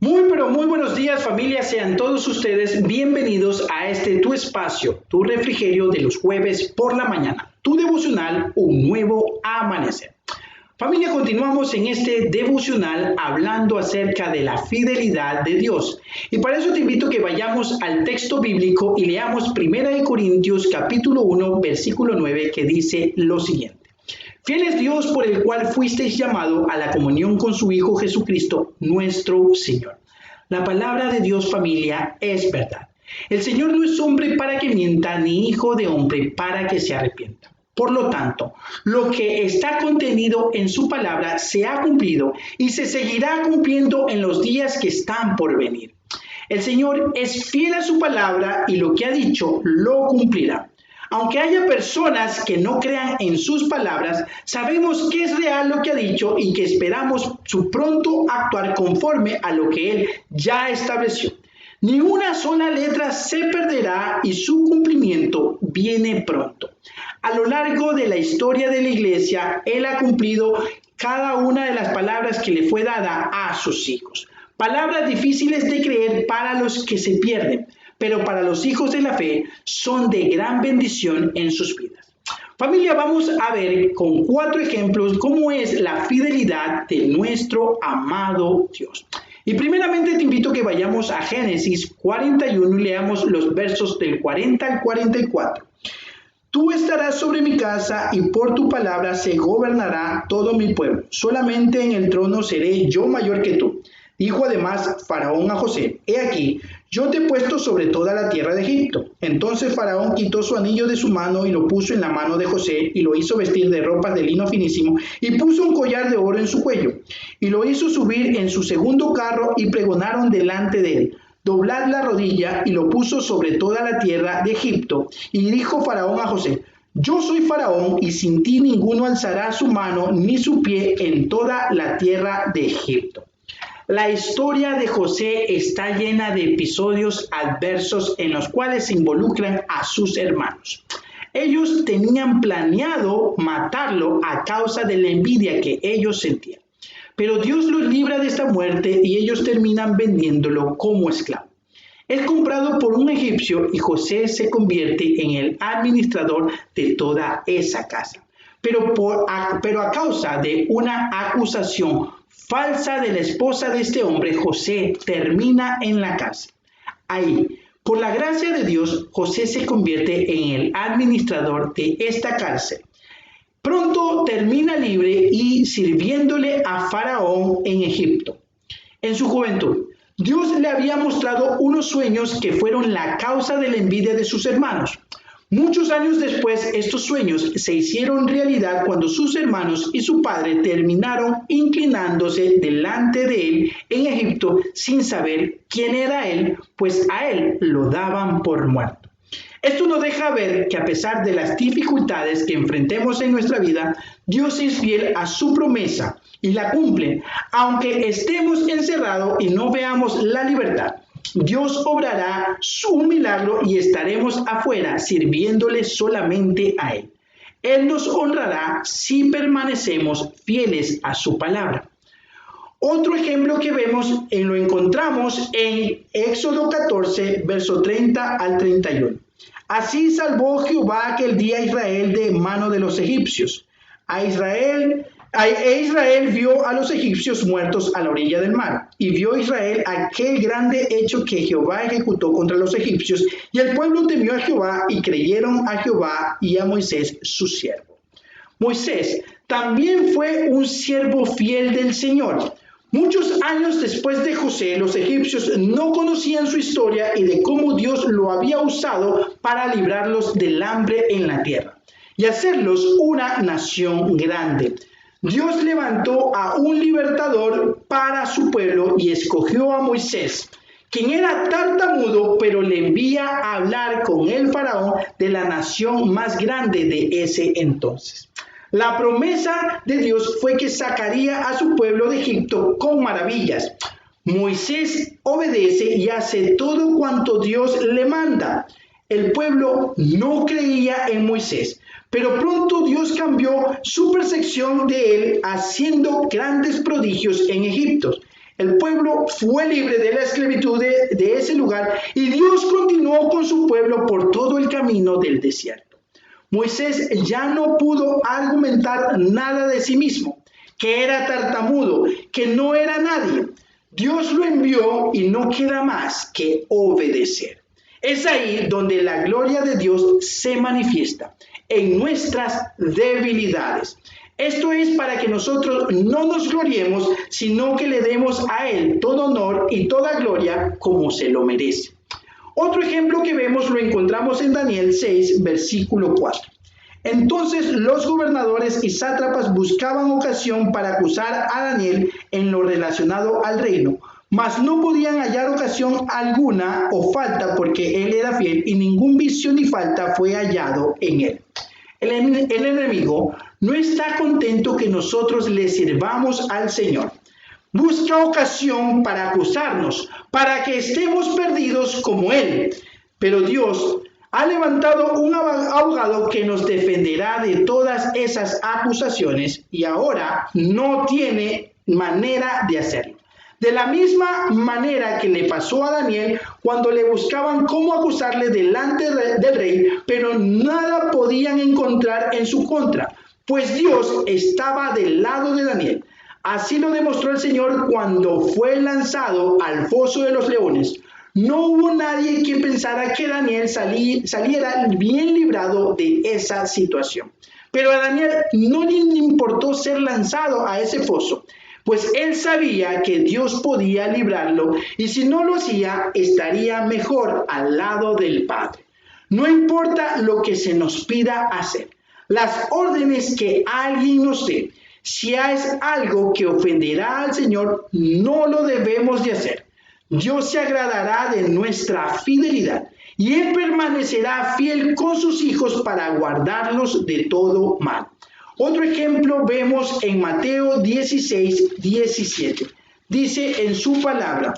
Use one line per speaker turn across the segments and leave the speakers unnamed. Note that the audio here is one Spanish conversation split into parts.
Muy, pero muy buenos días, familia. Sean todos ustedes bienvenidos a este tu espacio, tu refrigerio de los jueves por la mañana, tu devocional, un nuevo amanecer. Familia, continuamos en este devocional hablando acerca de la fidelidad de Dios. Y para eso te invito a que vayamos al texto bíblico y leamos 1 Corintios capítulo 1, versículo 9, que dice lo siguiente. Fiel es Dios por el cual fuisteis llamado a la comunión con su Hijo Jesucristo, nuestro Señor. La palabra de Dios, familia, es verdad. El Señor no es hombre para que mienta, ni hijo de hombre para que se arrepienta. Por lo tanto, lo que está contenido en su palabra se ha cumplido y se seguirá cumpliendo en los días que están por venir. El Señor es fiel a su palabra y lo que ha dicho lo cumplirá. Aunque haya personas que no crean en sus palabras, sabemos que es real lo que ha dicho y que esperamos su pronto actuar conforme a lo que Él ya estableció. Ni una sola letra se perderá y su cumplimiento viene pronto. A lo largo de la historia de la iglesia, Él ha cumplido cada una de las palabras que le fue dada a sus hijos. Palabras difíciles de creer para los que se pierden, pero para los hijos de la fe son de gran bendición en sus vidas. Familia, vamos a ver con 4 ejemplos cómo es la fidelidad de nuestro amado Dios. Y primeramente te invito a que vayamos a Génesis 41 y leamos los versos del 40 al 44. Tú estarás sobre mi casa y por tu palabra se gobernará todo mi pueblo. Solamente en el trono seré yo mayor que tú. Dijo además Faraón a José, he aquí, yo te he puesto sobre toda la tierra de Egipto. Entonces Faraón quitó su anillo de su mano y lo puso en la mano de José y lo hizo vestir de ropas de lino finísimo y puso un collar de oro en su cuello. Y lo hizo subir en su segundo carro y pregonaron delante de él. Doblad la rodilla y lo puso sobre toda la tierra de Egipto. Y dijo Faraón a José, yo soy Faraón y sin ti ninguno alzará su mano ni su pie en toda la tierra de Egipto. La historia de José está llena de episodios adversos en los cuales se involucran a sus hermanos. Ellos tenían planeado matarlo a causa de la envidia que ellos sentían. Pero Dios los libra de esta muerte y ellos terminan vendiéndolo como esclavo. Es comprado por un egipcio y José se convierte en el administrador de toda esa casa. Pero a causa de una acusación falsa de la esposa de este hombre, José termina en la cárcel. Ahí, por la gracia de Dios, José se convierte en el administrador de esta cárcel. Pronto termina libre y sirviéndole a Faraón en Egipto. En su juventud, Dios le había mostrado unos sueños que fueron la causa de la envidia de sus hermanos. Muchos años después, estos sueños se hicieron realidad cuando sus hermanos y su padre terminaron inclinándose delante de él en Egipto sin saber quién era él, pues a él lo daban por muerto. Esto nos deja ver que a pesar de las dificultades que enfrentemos en nuestra vida, Dios es fiel a su promesa y la cumple, aunque estemos encerrados y no veamos la libertad. Dios obrará su milagro y estaremos afuera sirviéndole solamente a Él. Él nos honrará si permanecemos fieles a su palabra. Otro ejemplo que vemos lo encontramos en Éxodo 14, verso 30 al 31. Así salvó Jehová aquel día a Israel de mano de los egipcios. Israel vio a los egipcios muertos a la orilla del mar, y vio Israel aquel grande hecho que Jehová ejecutó contra los egipcios, y el pueblo temió a Jehová y creyeron a Jehová y a Moisés su siervo. Moisés también fue un siervo fiel del Señor. Muchos años después de José, los egipcios no conocían su historia y de cómo Dios lo había usado para librarlos del hambre en la tierra y hacerlos una nación grande. Dios levantó a un libertador para su pueblo y escogió a Moisés, quien era tartamudo, pero le envía a hablar con el faraón de la nación más grande de ese entonces. La promesa de Dios fue que sacaría a su pueblo de Egipto con maravillas. Moisés obedece y hace todo cuanto Dios le manda. El pueblo no creía en Moisés, pero pronto Dios cambió su percepción de él haciendo grandes prodigios en Egipto. El pueblo fue libre de la esclavitud de ese lugar y Dios continuó con su pueblo por todo el camino del desierto. Moisés ya no pudo argumentar nada de sí mismo, que era tartamudo, que no era nadie. Dios lo envió y no queda más que obedecer. Es ahí donde la gloria de Dios se manifiesta, en nuestras debilidades. Esto es para que nosotros no nos gloriemos, sino que le demos a Él todo honor y toda gloria como se lo merece. Otro ejemplo que vemos lo encontramos en Daniel 6, versículo 4. Entonces los gobernadores y sátrapas buscaban ocasión para acusar a Daniel en lo relacionado al reino, mas no podían hallar ocasión alguna o falta porque él era fiel y ningún vicio ni falta fue hallado en él. El enemigo no está contento que nosotros le sirvamos al Señor. Busca ocasión para acusarnos, para que estemos perdidos como Él. Pero Dios ha levantado un abogado que nos defenderá de todas esas acusaciones y ahora no tiene manera de hacerlo. De la misma manera que le pasó a Daniel cuando le buscaban cómo acusarle delante del rey, pero nada podían encontrar en su contra, pues Dios estaba del lado de Daniel. Así lo demostró el Señor cuando fue lanzado al foso de los leones. No hubo nadie que pensara que Daniel saliera bien librado de esa situación. Pero a Daniel no le importó ser lanzado a ese foso, pues él sabía que Dios podía librarlo y si no lo hacía, estaría mejor al lado del Padre. No importa lo que se nos pida hacer, las órdenes que alguien nos dé, si es algo que ofenderá al Señor, no lo debemos de hacer. Dios se agradará de nuestra fidelidad y Él permanecerá fiel con sus hijos para guardarlos de todo mal. Otro ejemplo vemos en Mateo 16, 17. Dice en su palabra,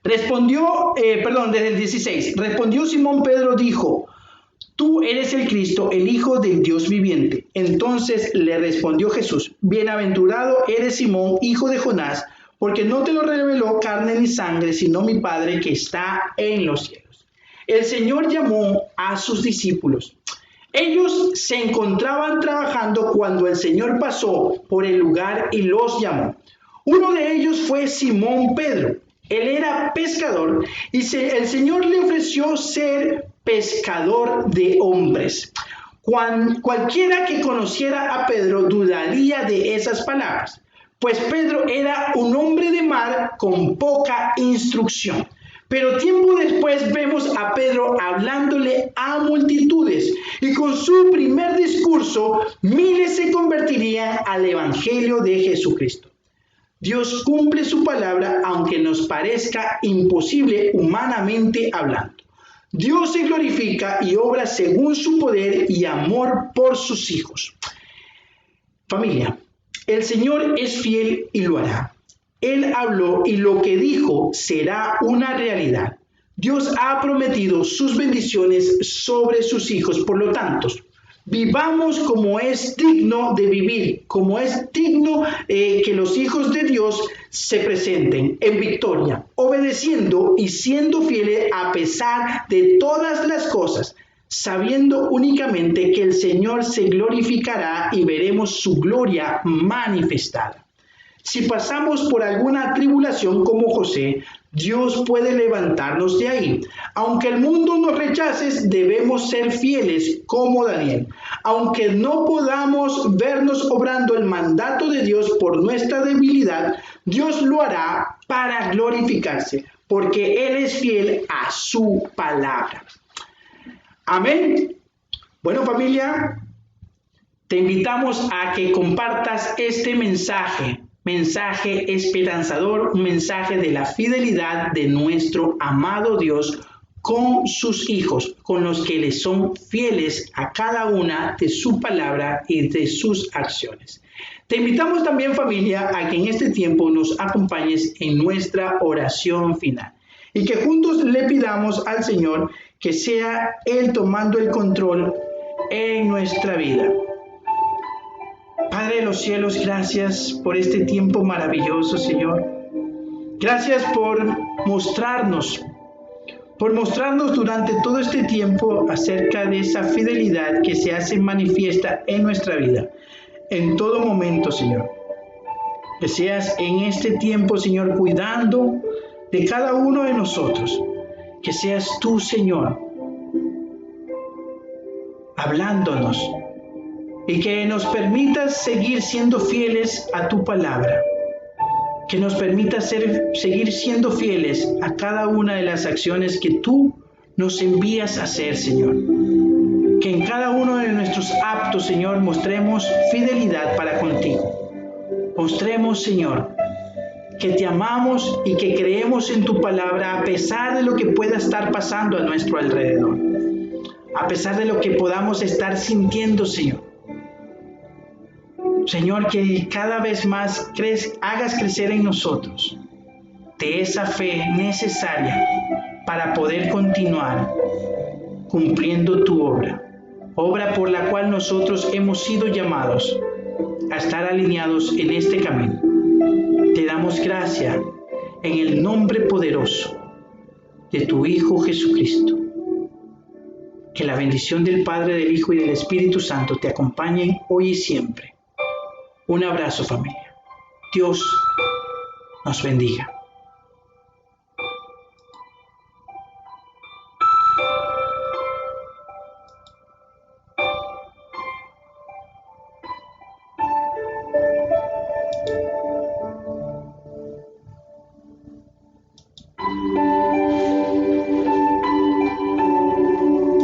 desde el 16, respondió Simón Pedro, dijo, tú eres el Cristo, el Hijo del Dios viviente. Entonces le respondió Jesús, bienaventurado eres Simón, hijo de Jonás, porque no te lo reveló carne ni sangre, sino mi Padre que está en los cielos. El Señor llamó a sus discípulos. Ellos se encontraban trabajando cuando el Señor pasó por el lugar y los llamó. Uno de ellos fue Simón Pedro. Él era pescador y el Señor le ofreció ser pescador de hombres. Cualquiera que conociera a Pedro dudaría de esas palabras, pues Pedro era un hombre de mar con poca instrucción. Pero tiempo después vemos a Pedro hablándole a multitudes y con su primer discurso miles se convertirían al Evangelio de Jesucristo. Dios cumple su palabra aunque nos parezca imposible humanamente hablando. Dios se glorifica y obra según su poder y amor por sus hijos. Familia, el Señor es fiel y lo hará. Él habló y lo que dijo será una realidad. Dios ha prometido sus bendiciones sobre sus hijos, por lo tanto, vivamos como es digno de vivir, como es digno que los hijos de Dios se presenten en victoria, obedeciendo y siendo fieles a pesar de todas las cosas, sabiendo únicamente que el Señor se glorificará y veremos su gloria manifestada. Si pasamos por alguna tribulación como José, Dios puede levantarnos de ahí. Aunque el mundo nos rechace, debemos ser fieles como Daniel. Aunque no podamos vernos obrando el mandato de Dios por nuestra debilidad, Dios lo hará para glorificarse, porque Él es fiel a su palabra. Amén. Bueno, familia, te invitamos a que compartas este mensaje esperanzador, un mensaje de la fidelidad de nuestro amado Dios con sus hijos, con los que les son fieles a cada una de su palabra y de sus acciones. Te invitamos también, familia, a que en este tiempo nos acompañes en nuestra oración final y que juntos le pidamos al Señor que sea Él tomando el control en nuestra vida. Padre de los cielos, gracias por este tiempo maravilloso, Señor. Gracias por mostrarnos durante todo este tiempo acerca de esa fidelidad que se hace manifiesta en nuestra vida, en todo momento, Señor. Que seas en este tiempo, Señor, cuidando de cada uno de nosotros. Que seas tú, Señor, hablándonos y que nos permitas seguir siendo fieles a tu palabra. Que nos permitas seguir siendo fieles a cada una de las acciones que tú nos envías a hacer, Señor. Que en cada uno de nuestros actos, Señor, mostremos fidelidad para contigo. Mostremos, Señor, que te amamos y que creemos en tu palabra a pesar de lo que pueda estar pasando a nuestro alrededor. A pesar de lo que podamos estar sintiendo, Señor. Señor, que cada vez más hagas crecer en nosotros de esa fe necesaria para poder continuar cumpliendo tu obra por la cual nosotros hemos sido llamados a estar alineados en este camino. Te damos gracias en el nombre poderoso de tu Hijo Jesucristo. Que la bendición del Padre, del Hijo y del Espíritu Santo te acompañen hoy y siempre. Un abrazo, familia. Dios nos bendiga.